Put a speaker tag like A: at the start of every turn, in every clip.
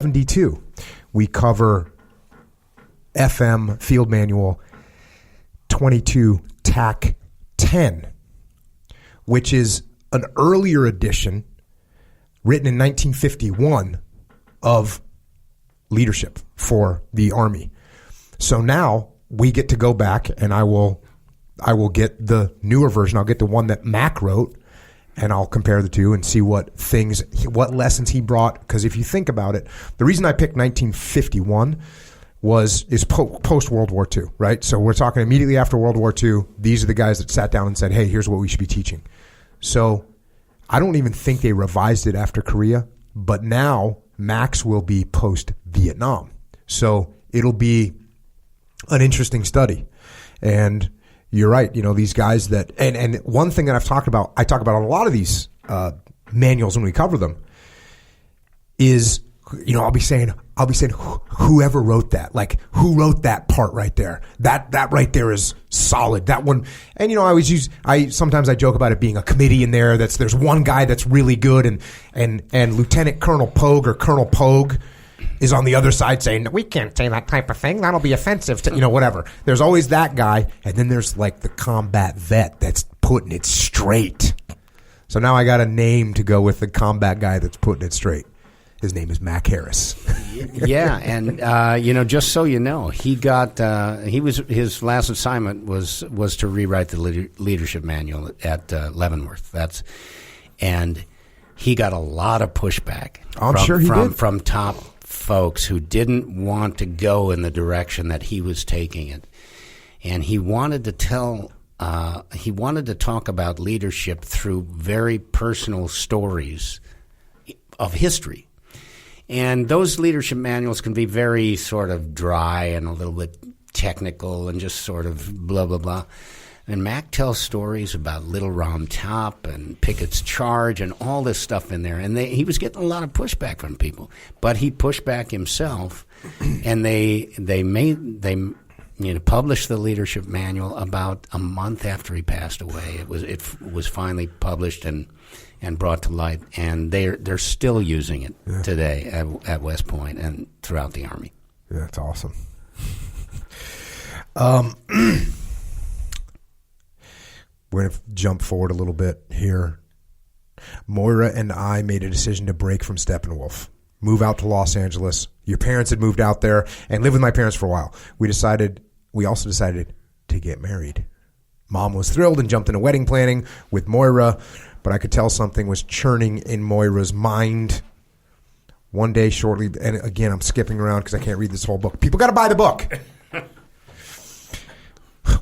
A: 72. We cover FM Field Manual 22 TAC 10, which is an earlier edition written in 1951 of leadership for the Army. So now we get to go back, and I will get the newer version. I'll get the one that Mac wrote, and I'll compare the two and see what lessons he brought. Because if you think about it, the reason I picked 1951 is post World War II, right? So we're talking immediately after World War II. These are the guys that sat down and said, hey, here's what we should be teaching. So I don't even think they revised it after Korea, but now Max will be post-Vietnam. So it'll be an interesting study. And you're right, these guys that, and one thing that I talk about on a lot of these manuals when we cover them is, I'll be saying, whoever wrote that, like who wrote that part right there? That right there is solid. That one, and sometimes I joke about it being a committee in there. There's one guy that's really good, and Lieutenant Colonel Pogue or Colonel Pogue is on the other side saying, we can't say that type of thing. That'll be offensive to, whatever. There's always that guy. And then there's like the combat vet that's putting it straight. So now I got a name to go with the combat guy that's putting it straight. His name is Mac Harris.
B: Yeah. And, just so you know, his last assignment was to rewrite the leadership manual at Leavenworth. And he got a lot of pushback. From top folks who didn't want to go in the direction that he was taking it. And he wanted to talk about leadership through very personal stories of history. And those leadership manuals can be very sort of dry and a little bit technical and just sort of blah, blah, blah. And Mac tells stories about Little Round Top and Pickett's Charge and all this stuff in there. And he was getting a lot of pushback from people. But he pushed back himself, and they published the leadership manual about a month after he passed away. It was finally published and brought to light, and they're still using it today at West Point and throughout the Army.
A: Yeah, that's awesome. We're going to jump forward a little bit here. Moira and I made a decision to break from Steppenwolf, move out to Los Angeles. Your parents had moved out there and lived with my parents for a while. We also decided to get married. Mom was thrilled and jumped into wedding planning with Moira, but I could tell something was churning in Moira's mind. One day shortly, and again, I'm skipping around because I can't read this whole book. People got to buy the book.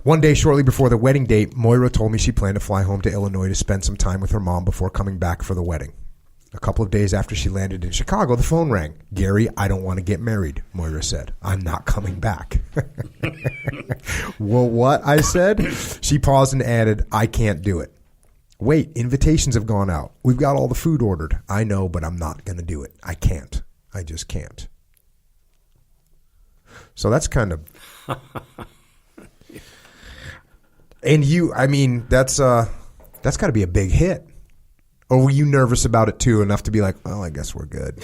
A: One day shortly before the wedding date, Moira told me she planned to fly home to Illinois to spend some time with her mom before coming back for the wedding. A couple of days after she landed in Chicago, the phone rang. Gary, I don't want to get married, Moira said. I'm not coming back. Well, what? I said. She paused and added, I can't do it. Wait, invitations have gone out. We've got all the food ordered. I know, but I'm not going to do it. I can't. I just can't. So that's kind of... And that's got to be a big hit. Or were you nervous about it too, enough to be like, well, I guess we're good?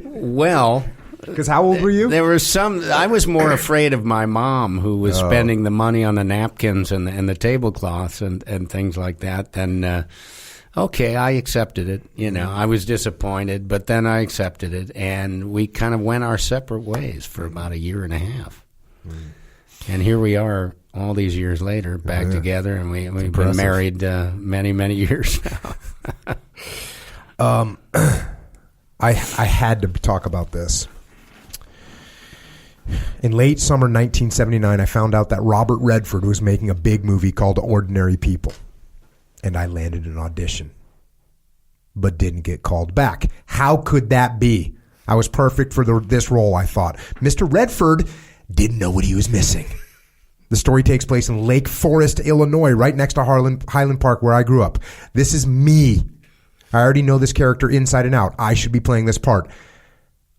B: Well,
A: because how old were you?
B: I was more afraid of my mom, who was spending the money on the napkins and the tablecloths and things like that. Then, okay, I accepted it. I was disappointed, but then I accepted it, and we kind of went our separate ways for about a year and a half. And here we are all these years later, back together, and we've been married many, many years now.
A: I had to talk about this. In late summer 1979, I found out that Robert Redford was making a big movie called Ordinary People, and I landed an audition, but didn't get called back. How could that be? I was perfect for this role, I thought. Mr. Redford didn't know what he was missing. The story takes place in Lake Forest, Illinois, right next to Highland Park, where I grew up. This is me. I already know this character inside and out. I should be playing this part.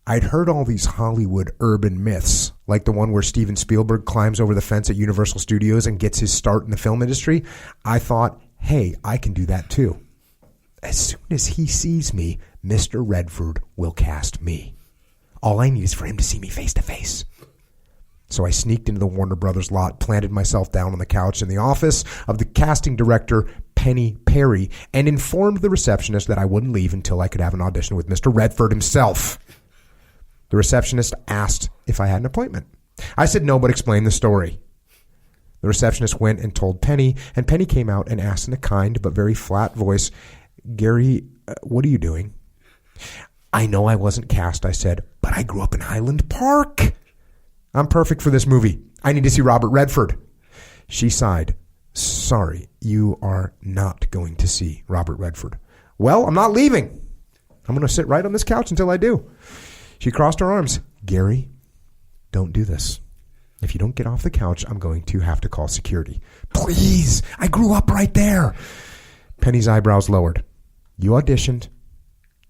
A: I'd heard all these Hollywood urban myths, like the one where Steven Spielberg climbs over the fence at Universal Studios and gets his start in the film industry. I thought, hey, I can do that too. As soon as he sees me, Mr. Redford will cast me. All I need is for him to see me face to face. So I sneaked into the Warner Brothers lot, planted myself down on the couch in the office of the casting director, Penny Perry, and informed the receptionist that I wouldn't leave until I could have an audition with Mr. Redford himself. The receptionist asked if I had an appointment. I said no, but explained the story. The receptionist went and told Penny, and Penny came out and asked in a kind but very flat voice, "Gary, what are you doing?" "I know I wasn't cast," I said, "but I grew up in Highland Park. I'm perfect for this movie. I need to see Robert Redford." She sighed. "Sorry, you are not going to see Robert Redford." "Well, I'm not leaving. I'm going to sit right on this couch until I do." She crossed her arms. "Gary, don't do this. If you don't get off the couch, I'm going to have to call security." "Please, I grew up right there." Penny's eyebrows lowered. "You auditioned.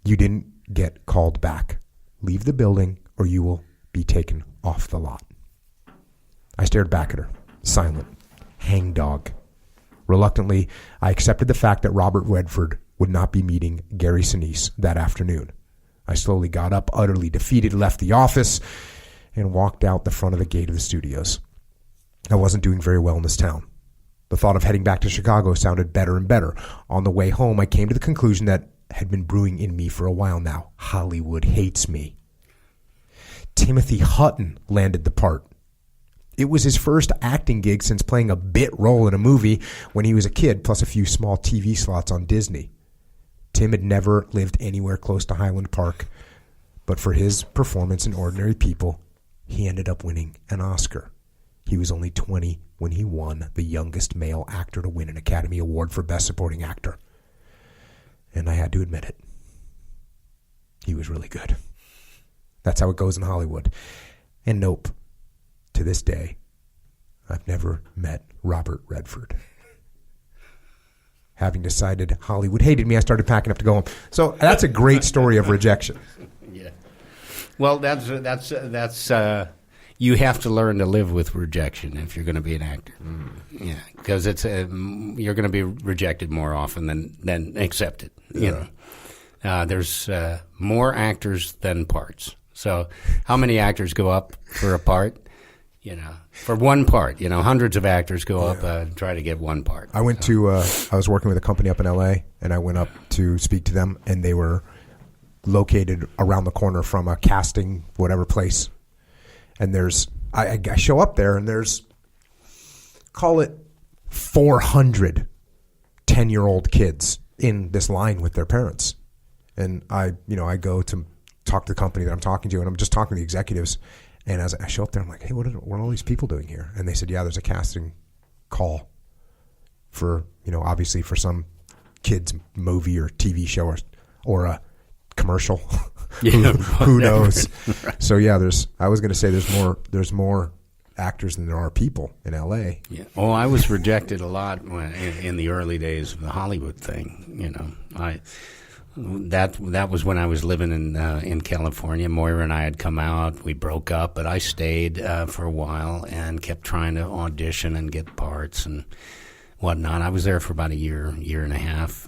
A: You didn't get called back. Leave the building or you will be taken off the lot." I stared back at her, silent, hangdog. Reluctantly, I accepted the fact that Robert Redford would not be meeting Gary Sinise that afternoon. I slowly got up, utterly defeated, left the office, and walked out the front of the gate of the studios. I wasn't doing very well in this town. The thought of heading back to Chicago sounded better and better. On the way home, I came to the conclusion that had been brewing in me for a while now. Hollywood hates me. Timothy Hutton landed the part. It was his first acting gig since playing a bit role in a movie when he was a kid, plus a few small TV slots on Disney. Tim had never lived anywhere close to Highland Park, but for his performance in Ordinary People, he ended up winning an Oscar. He was only 20 when he won the youngest male actor to win an Academy Award for Best Supporting Actor. And I had to admit it. He was really good. That's how it goes in Hollywood. And nope, to this day, I've never met Robert Redford. Having decided Hollywood hated me, I started packing up to go home. So that's a great story of rejection.
B: Yeah. Well, that's you have to learn to live with rejection if you're going to be an actor. Yeah, because it's you're going to be rejected more often than accepted. You know, there's more actors than parts. So, how many actors go up for a part? You know, for one part, you know, hundreds of actors go up and try to get one part.
A: I went to, I was working with a company up in L.A., and I went up to speak to them, and they were located around the corner from a casting whatever place. And I show up there, and there's, call it 400 10-year-old kids in this line with their parents. And I go to talk to the company that I'm talking to, and I'm just talking to the executives. And as I show up there, I'm like, "Hey, what are all these people doing here?" And they said, "Yeah, there's a casting call for, obviously for some kids movie or TV show or a commercial." Who knows? Right. So yeah, I was going to say there's more actors than there are people in LA.
B: Yeah. Oh, I was rejected a lot in the early days of the Hollywood thing. That was when I was living in California. Moira and I had come out. We broke up, but I stayed for a while and kept trying to audition and get parts and whatnot. I was there for about a year and a half.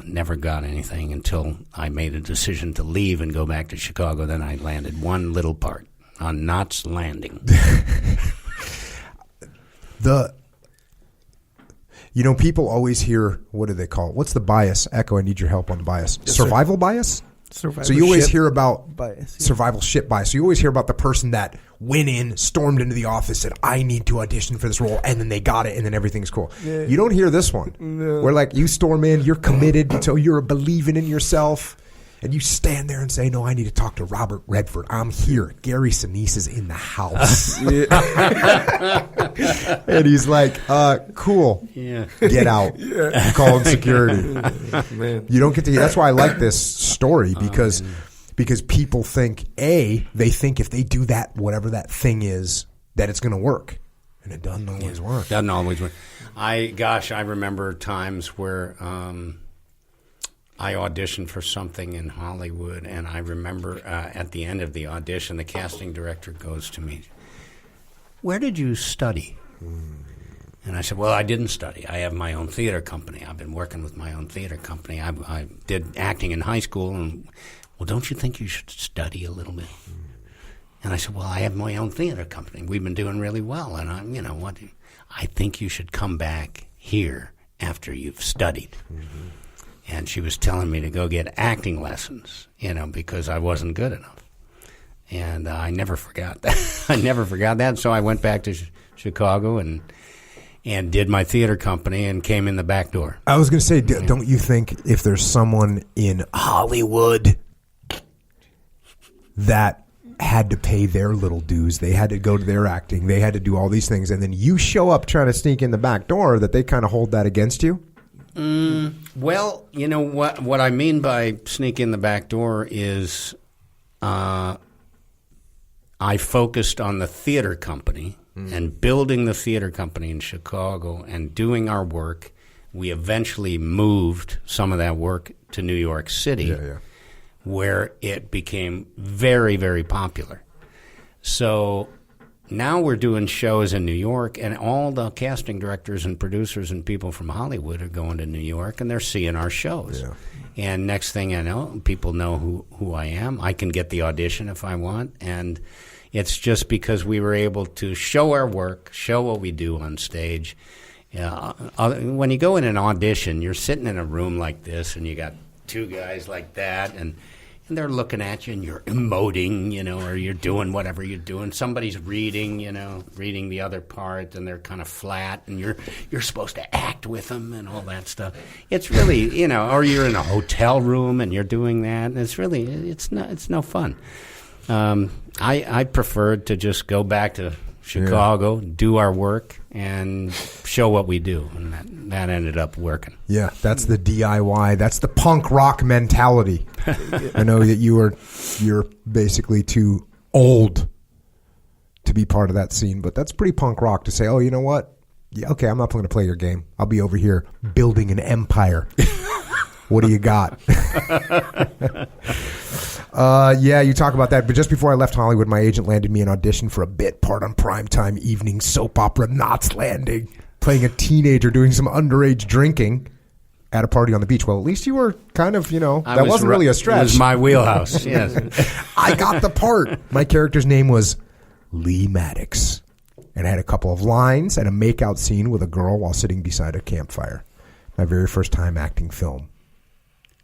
B: Never got anything until I made a decision to leave and go back to Chicago. Then I landed one little part on Knots Landing.
A: People always hear, what do they call it? What's the bias? Echo, I need your help on the bias. Survival bias?
C: Survival
A: so you always hear about
C: bias,
A: survival ship bias. So you always hear about the person that went in, stormed into the office, said, "I need to audition for this role," and then they got it, and then everything's cool. Yeah. You don't hear this one. No. Where you storm in, you're committed, so you're believing in yourself, and you stand there and say, "No, I need to talk to Robert Redford. I'm here. Gary Sinise is in the house." And he's like, "Cool. Yeah. Get out." Yeah. Calling security. Man. You don't get to hear. That's why I like this story, because people think, they think if they do that, whatever that thing is, that it's going to work. And it doesn't always work.
B: Doesn't always work. I remember times where I auditioned for something in Hollywood, and I remember at the end of the audition, the casting director goes to me, "Where did you study?" And I said, well, I didn't study. I have my own theater company. I've been working with my own theater company. I did acting in high school. And, well, don't you think you should study a little bit? And I said, well, I have my own theater company. We've been doing really well. And I think you should come back here after you've studied. Mm-hmm. And she was telling me to go get acting lessons, because I wasn't good enough. And I never forgot that. So I went back to Chicago and did my theater company and came in the back door.
A: I was going to say, don't you think if there's someone in Hollywood that had to pay their little dues, they had to go to their acting, they had to do all these things, and then you show up trying to sneak in the back door, that they kind of hold that against you?
B: Well, what I mean by sneak in the back door is I focused on the theater company and building the theater company in Chicago and doing our work. We eventually moved some of that work to New York City, where it became very, very popular. So now we're doing shows in New York, and all the casting directors and producers and people from Hollywood are going to New York, and they're seeing our shows. Yeah. And next thing I know, people know who I am. I can get the audition if I want, and it's just because we were able to show our work, show what we do on stage. When you go in an audition, you're sitting in a room like this, and you got two guys like that, and they're looking at you, and you're emoting, or you're doing whatever you're doing. Somebody's reading the other part, and they're kind of flat, and you're supposed to act with them and all that stuff. It's really, or you're in a hotel room and you're doing that, and it's no fun. I preferred to just go back to Chicago, do our work, and show what we do, and that ended up working.
A: Yeah, that's the DIY. That's the punk rock mentality. I know that you're basically too old to be part of that scene, but that's pretty punk rock to say, oh, you know what? Yeah, okay, I'm not going to play your game. I'll be over here building an empire. What do you got? You talk about that. But just before I left Hollywood, my agent landed me an audition for a bit part on primetime evening soap opera Knots Landing, playing a teenager doing some underage drinking at a party on the beach. Well, at least you were kind of, that wasn't really a stretch.
B: It was my wheelhouse, yes.
A: I got the part. My character's name was Lee Maddox. And I had a couple of lines and a make-out scene with a girl while sitting beside a campfire. My very first time acting film.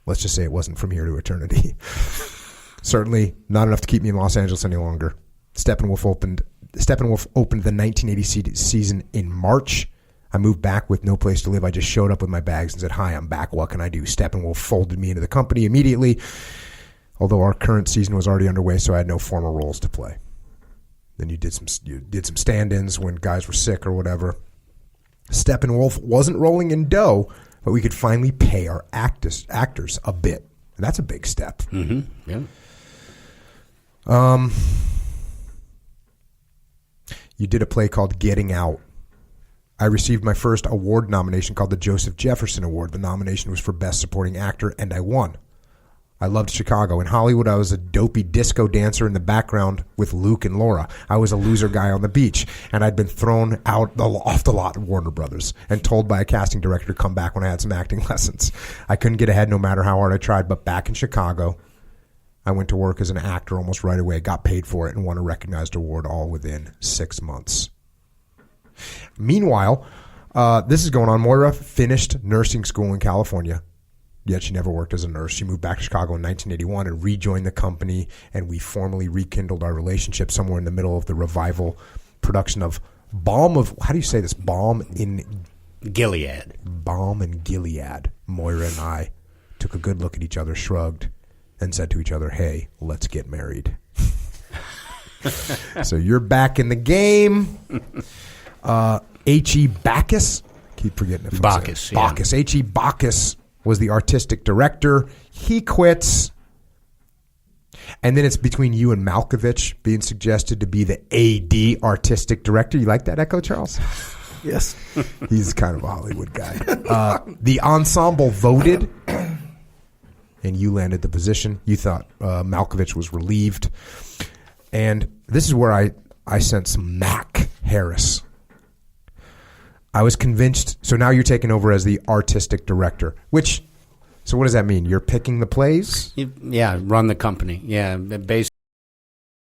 A: Let's just say it wasn't From Here to Eternity. Certainly not enough to keep me in Los Angeles any longer. Steppenwolf opened the 1980 season in March. I moved back with no place to live. I just showed up with my bags and said, hi, I'm back. What can I do? Steppenwolf folded me into the company immediately, although our current season was already underway, so I had no formal roles to play. Then you did some stand-ins when guys were sick or whatever. Steppenwolf wasn't rolling in dough, but we could finally pay our actors a bit. And that's a big step.
B: Mm-hmm. Yeah.
A: You did a play called Getting Out. I received my first award nomination called the Joseph Jefferson Award. The nomination was for Best Supporting Actor, and I won. I loved Chicago. In Hollywood, I was a dopey disco dancer in the background with Luke and Laura. I was a loser guy on the beach, and I'd been thrown off the lot of Warner Brothers and told by a casting director to come back when I had some acting lessons. I couldn't get ahead no matter how hard I tried, but back in Chicago, I went to work as an actor almost right away, got paid for it, and won a recognized award all within 6 months. Meanwhile, this is going on. Moira finished nursing school in California, yet she never worked as a nurse. She moved back to Chicago in 1981 and rejoined the company, and we formally rekindled our relationship somewhere in the middle of the revival production of Balm in
B: Gilead.
A: Balm in Gilead. Moira and I took a good look at each other, shrugged, and said to each other, hey, let's get married. So you're back in the game. H.E. Bacchus. Keep forgetting it.
B: Bacchus. Yeah.
A: Bacchus. H.E. Bacchus was the artistic director. He quits. And then it's between you and Malkovich being suggested to be the A.D. artistic director. You like that, Echo Charles?
C: Yes.
A: He's kind of a Hollywood guy. The ensemble voted, and you landed the position. You thought Malkovich was relieved. And this is where I sent some Mac Harris. I was convinced. So now you're taking over as the artistic director, so what does that mean? You're picking the plays?
B: Yeah, run the company. Yeah, basically.